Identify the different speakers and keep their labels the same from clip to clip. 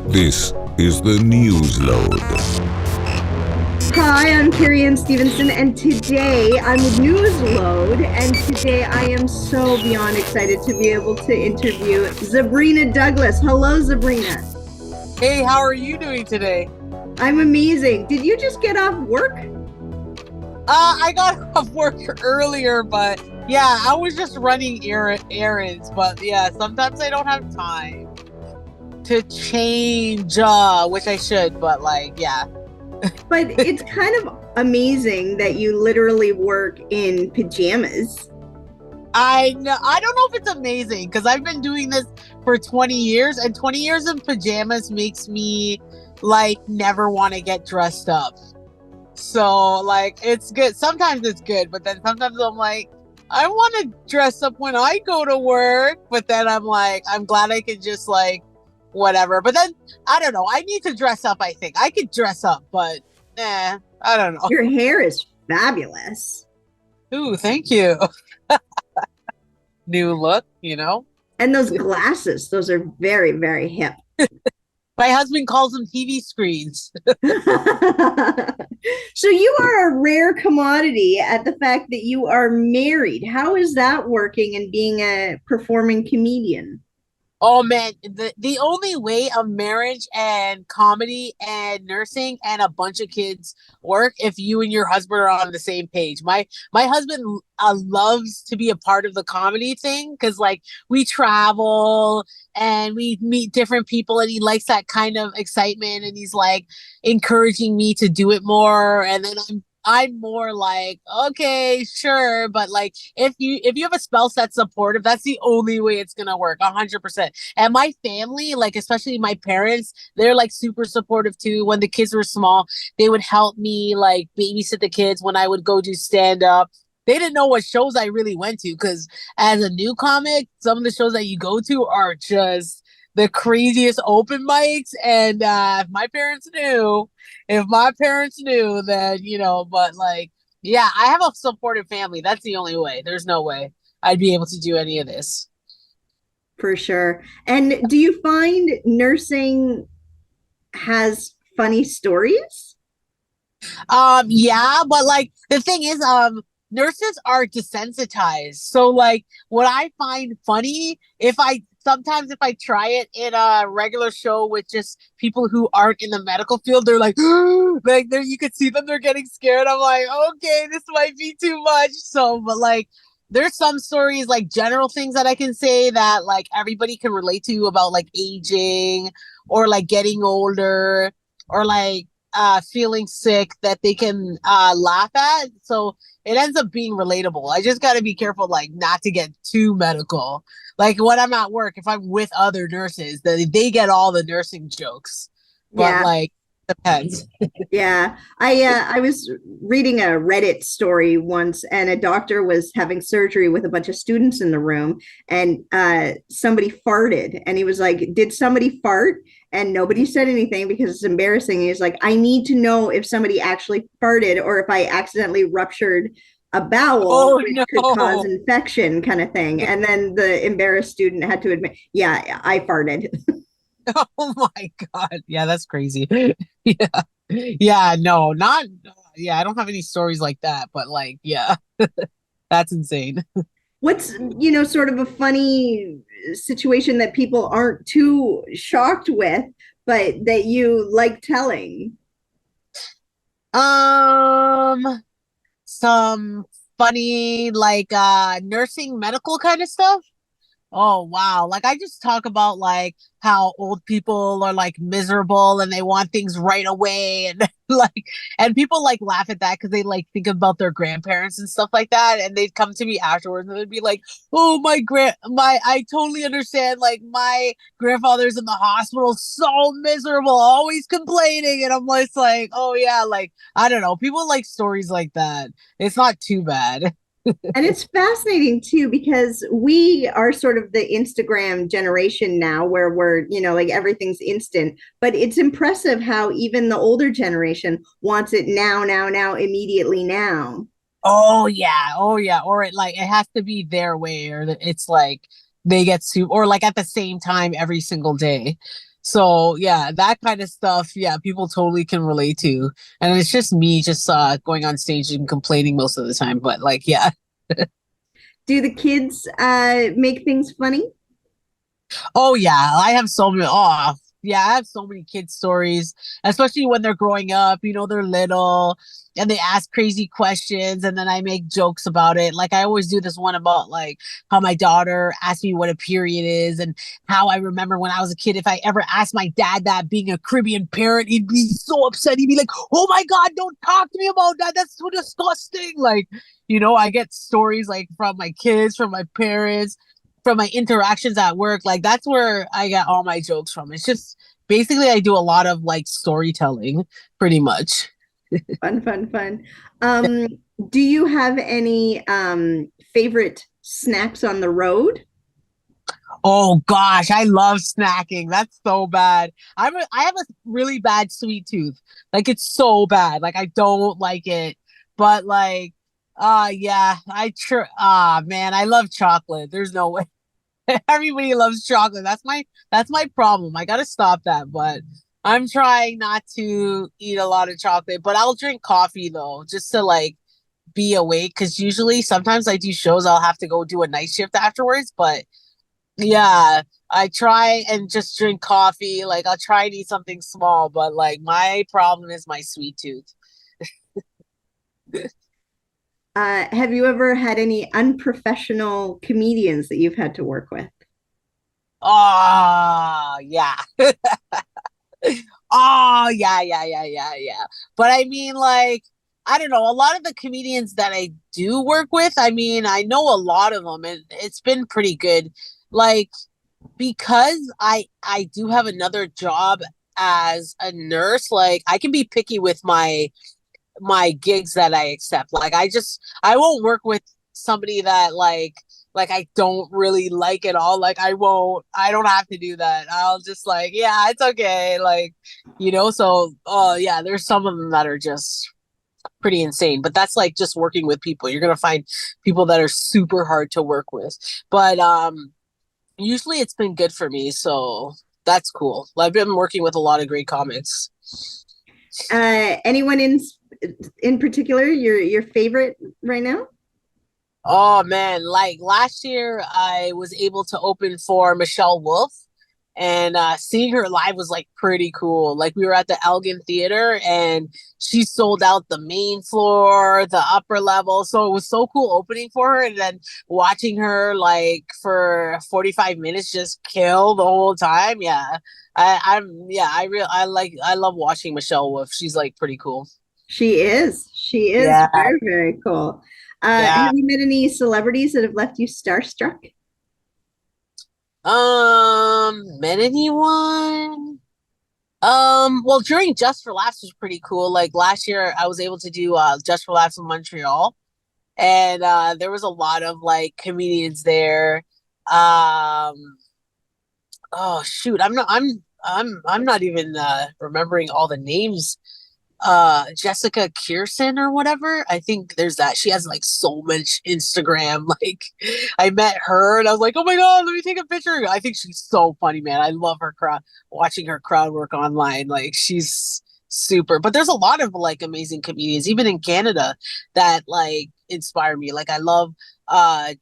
Speaker 1: This is the Newsload.
Speaker 2: Hi, I'm Carrie Anne Stevenson, and today I'm with Newsload, and today I am so beyond excited to be able to interview Zabrina Douglas. Hello, Zabrina.
Speaker 3: Hey, how are you doing today?
Speaker 2: I'm amazing. Did you just get off work?
Speaker 3: I got off work earlier, but yeah, I was just running errands. But yeah, sometimes I don't have time to change, which I should. But yeah.
Speaker 2: But it's kind of amazing that you literally work in pajamas.
Speaker 3: I know. I don't know if it's amazing because I've been doing this for 20 years, and 20 years in pajamas makes me never want to get dressed up. So it's good. Sometimes it's good, but then sometimes I'm like, I want to dress up when I go to work. But then I'm like, I'm glad I can just whatever. But then I don't know. I need to dress up. I think I could dress up, but I don't know.
Speaker 2: Your hair is fabulous.
Speaker 3: Ooh, thank you. New look,
Speaker 2: And those glasses, those are very, very hip.
Speaker 3: My husband calls them TV screens.
Speaker 2: So you are a rare commodity at the fact that you are married. How is that working and being a performing comedian?
Speaker 3: Oh man, the only way a marriage and comedy and nursing and a bunch of kids work if you and your husband are on the same page. My husband loves to be a part of the comedy thing because we travel and we meet different people and he likes that kind of excitement and he's encouraging me to do it more, and then I'm more okay, sure, but if you have a spouse that's supportive, that's the only way it's gonna work, 100%. And my family, especially my parents, they're super super too. When the kids were small, they would help me babysit the kids when I would go do stand up. They didn't know what shows I really went to because as a new comic, some of the shows that you go to are just the craziest open mics, and if my parents knew that, but yeah, I have a supportive family. That's the only way. There's no way I'd be able to do any of this.
Speaker 2: For sure. And do you find nursing has funny stories?
Speaker 3: Yeah, but the thing is, nurses are desensitized. So what I find funny, sometimes if I try it in a regular show with just people who aren't in the medical field, they're there you could see them, they're getting scared. I'm like, okay, this might be too much. So, but there's some stories, general things that I can say that everybody can relate to about aging or getting older or feeling sick that they can laugh at. So it ends up being relatable. I just got to be careful not to get too medical. When I'm at work, if I'm with other nurses, they get all the nursing jokes. But
Speaker 2: Yeah.
Speaker 3: Depends.
Speaker 2: Yeah. I was reading a Reddit story once, and a doctor was having surgery with a bunch of students in the room, and somebody farted, and he was like, did somebody fart? And nobody said anything because it's embarrassing. He's like, I need to know if somebody actually farted or if I accidentally ruptured a bowel, which could cause infection, kind of thing. And then the embarrassed student had to admit, yeah, I farted.
Speaker 3: Oh my God. Yeah, that's crazy. Yeah. Yeah, no, not yeah, I don't have any stories like that, but yeah. That's insane.
Speaker 2: What's, sort of a funny situation that people aren't too shocked with, but that you like telling?
Speaker 3: Some funny nursing medical kind of stuff. Oh wow. I just talk about how old people are miserable and they want things right away, and and people laugh at that because they think about their grandparents and stuff like that, and they'd come to me afterwards and they'd be like, oh I totally understand, my grandfather's in the hospital, so miserable, always complaining, and I'm just oh yeah, I don't know, people like stories like that. It's not too bad.
Speaker 2: And it's fascinating too, because we are sort of the Instagram generation now where we're, everything's instant. But it's impressive how even the older generation wants it now, immediately now.
Speaker 3: Oh yeah. Oh yeah. Or it has to be their way, or it's they get super, or at the same time every single day. So yeah, that kind of stuff, yeah, people totally can relate to. And it's just me just going on stage and complaining most of the time. But like, yeah.
Speaker 2: Do the kids make things funny?
Speaker 3: Oh yeah, I have so many. Oh yeah, I have so many kid stories, especially when they're growing up. You know, they're little and they ask crazy questions, and then I make jokes about it. Like I always do this one about like how my daughter asked me what a period is, and how I remember when I was a kid, if I ever asked my dad that, being a Caribbean parent, he'd be so upset. He'd be like, "Oh my God, don't talk to me about that. That's so disgusting." Like, I get stories like from my kids, from my parents, from my interactions at work. Like that's where I get all my jokes from. It's just basically I do a lot of like storytelling pretty much.
Speaker 2: Fun, fun, fun. Um, do you have any favorite snacks on the road?
Speaker 3: Oh gosh, I love snacking. That's so bad. I have a really bad sweet tooth. Like it's so bad. Like I don't like it. But like yeah, man, I love chocolate. There's no way. Everybody loves chocolate. That's my problem. I gotta stop that, but I'm trying not to eat a lot of chocolate, but I'll drink coffee though, just to like be awake. Cause usually sometimes I do shows, I'll have to go do a night shift afterwards. But yeah, I try and just drink coffee. Like I'll try and eat something small, but like my problem is my sweet tooth.
Speaker 2: Have you ever had any unprofessional comedians that you've had to work with?
Speaker 3: Oh yeah. Oh, yeah, yeah, yeah, yeah, yeah. But I mean, like, I don't know, a lot of the comedians that I do work with, I mean, I know a lot of them, and it's been pretty good. Like, because I do have another job as a nurse, like I can be picky with my gigs that I accept. Like I won't work with somebody that like I don't really like at all. Like I don't have to do that. I'll just like, yeah, it's okay. Like, so yeah, there's some of them that are just pretty insane. But that's like just working with people. You're gonna find people that are super hard to work with. But usually it's been good for me, so that's cool. I've been working with a lot of great comics.
Speaker 2: Anyone in particular your favorite right now?
Speaker 3: Oh man, like last year I was able to open for Michelle Wolf, and seeing her live was like pretty cool. Like we were at the Elgin Theater and she sold out the main floor, the upper level. So it was so cool opening for her, and then watching her like for 45 minutes just kill the whole time. Yeah. I love watching Michelle Wolf. She's like pretty cool.
Speaker 2: She is
Speaker 3: Yeah.
Speaker 2: very, very cool.
Speaker 3: Yeah.
Speaker 2: Have you met any celebrities that have left you starstruck?
Speaker 3: Met anyone? Well, during Just for Laughs was pretty cool. Like last year, I was able to do Just for Laughs in Montreal, and there was a lot of like comedians there. Um, oh shoot, I'm not even remembering all the names. Jessica Kirsten or whatever. I think there's that. She has like so much Instagram. Like I met her and I was like, oh my God, let me take a picture. I think she's so funny, man. I love her crowd, watching her crowd work online. Like she's super. But there's a lot of like amazing comedians, even in Canada, that like inspire me. Like I love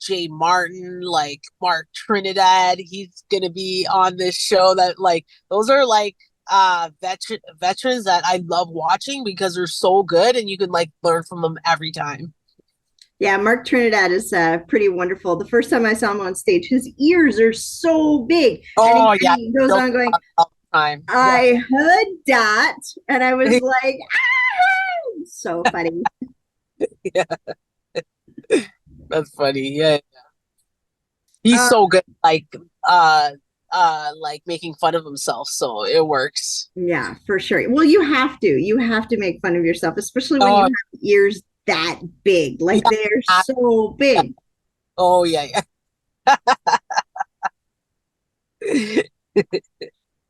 Speaker 3: Jay Martin, like Mark Trinidad. He's gonna be on this show. That like those are like veterans that I love watching because they're so good and you can like learn from them every time.
Speaker 2: Yeah, Mark Trinidad is pretty wonderful. The first time I saw him on stage, his ears are so big, and
Speaker 3: Oh yeah,
Speaker 2: he goes on going,
Speaker 3: all the time. Yeah.
Speaker 2: "I heard that," and I was like, "Ah!" So funny.
Speaker 3: Yeah, that's funny. Yeah, he's
Speaker 2: Uh,
Speaker 3: so good. Like making fun of himself, so it works.
Speaker 2: yeah, for sure. Well, you have to. You have to make fun of yourself, especially when you
Speaker 3: Oh
Speaker 2: have ears that big. Like they're
Speaker 3: yeah.
Speaker 2: so big.
Speaker 3: Oh yeah, yeah.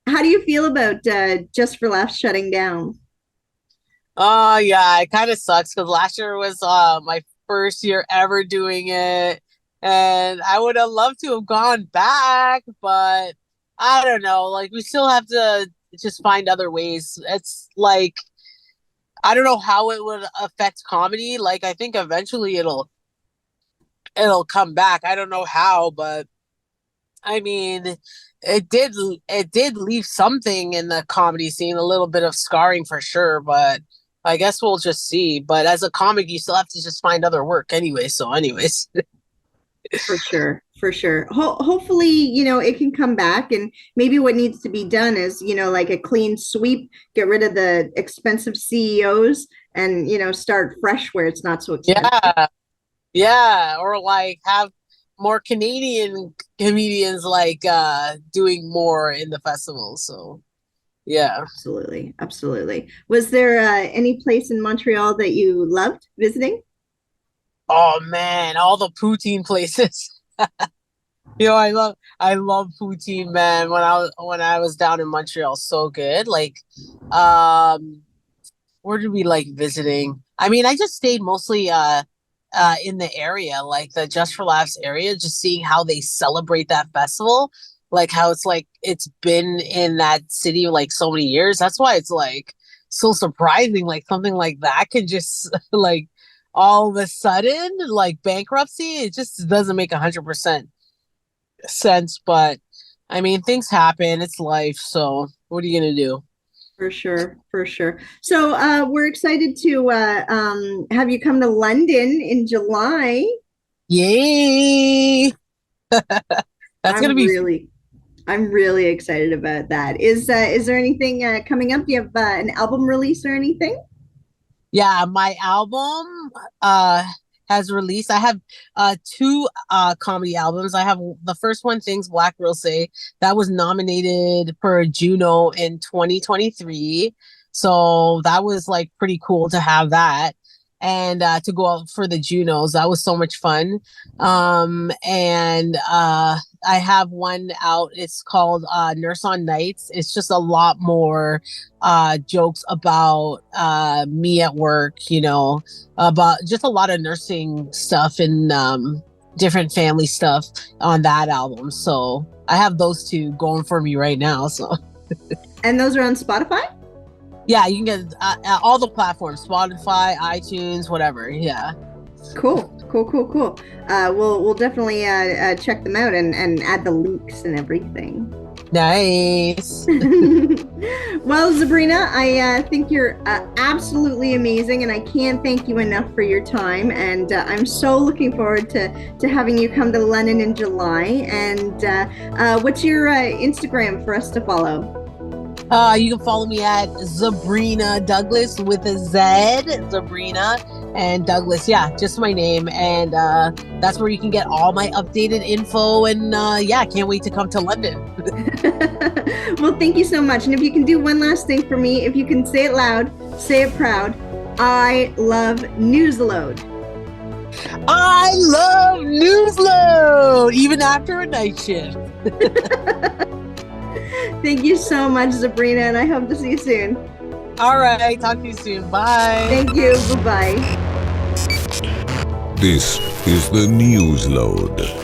Speaker 2: How do you feel about Just for Laughs shutting down?
Speaker 3: Oh yeah, it kind of sucks because last year was my first year ever doing it, and I would have loved to have gone back, but I don't know. Like we still have to just find other ways. It's like I don't know how it would affect comedy. Like I think eventually it'll come back. I don't know how, but I mean, it did leave something in the comedy scene, a little bit of scarring for sure, but I guess we'll just see. But as a comic, you still have to just find other work anyway. So anyways.
Speaker 2: For sure, for sure. Hopefully, it can come back, and maybe what needs to be done is, like a clean sweep, get rid of the expensive CEOs and, start fresh where it's not so expensive.
Speaker 3: Yeah. Yeah, or like have more Canadian comedians like doing more in the festival. So yeah.
Speaker 2: Absolutely, absolutely. Was there any place in Montreal that you loved visiting?
Speaker 3: Oh man, all the poutine places. I love poutine, man. When I was down in Montreal, so good. Like, where did we like visiting? I mean, I just stayed mostly in the area, like the Just for Laughs area, just seeing how they celebrate that festival, like how it's like it's been in that city like so many years. That's why it's like so surprising, like something like that can just like all of a sudden like bankruptcy. It just doesn't make 100% sense. But I mean, things happen. It's life. So what are you gonna do?
Speaker 2: For sure, for sure. So we're excited to have you come to London in July.
Speaker 3: Yay! That's
Speaker 2: I'm
Speaker 3: gonna be
Speaker 2: really, I'm really excited about that. Is there anything coming up? Do you have an album release or anything?
Speaker 3: Yeah, my album has released. I have two comedy albums. I have the first one, Things Black Girls Say, that was nominated for a Juno in 2023. So that was like pretty cool to have that and to go out for the Junos. That was so much fun. And I have one out. It's called Nurse on Nights. It's just a lot more jokes about me at work, about just a lot of nursing stuff and different family stuff on that album. So I have those two going for me right now. So,
Speaker 2: and those are on Spotify?
Speaker 3: Yeah, you can get all the platforms, Spotify, iTunes, whatever. Yeah.
Speaker 2: Cool. We'll definitely check them out and add the links and everything.
Speaker 3: Nice.
Speaker 2: Well, Zabrina, I think you're absolutely amazing, and I can't thank you enough for your time. And I'm so looking forward to having you come to London in July. And what's your Instagram for us to follow?
Speaker 3: You can follow me at Zabrina Douglas with a Z, Zabrina and Douglas. Yeah, just my name. And that's where you can get all my updated info. And yeah, can't wait to come to London.
Speaker 2: Well, thank you so much. And if you can do one last thing for me, if you can say it loud, say it proud. I love Newsload.
Speaker 3: I love Newsload, even after a night shift.
Speaker 2: Thank you so much, Zabrina, and I hope to see you soon.
Speaker 3: All right, talk to you soon. Bye.
Speaker 2: Thank you. Bye-bye.
Speaker 1: This is the Newsload.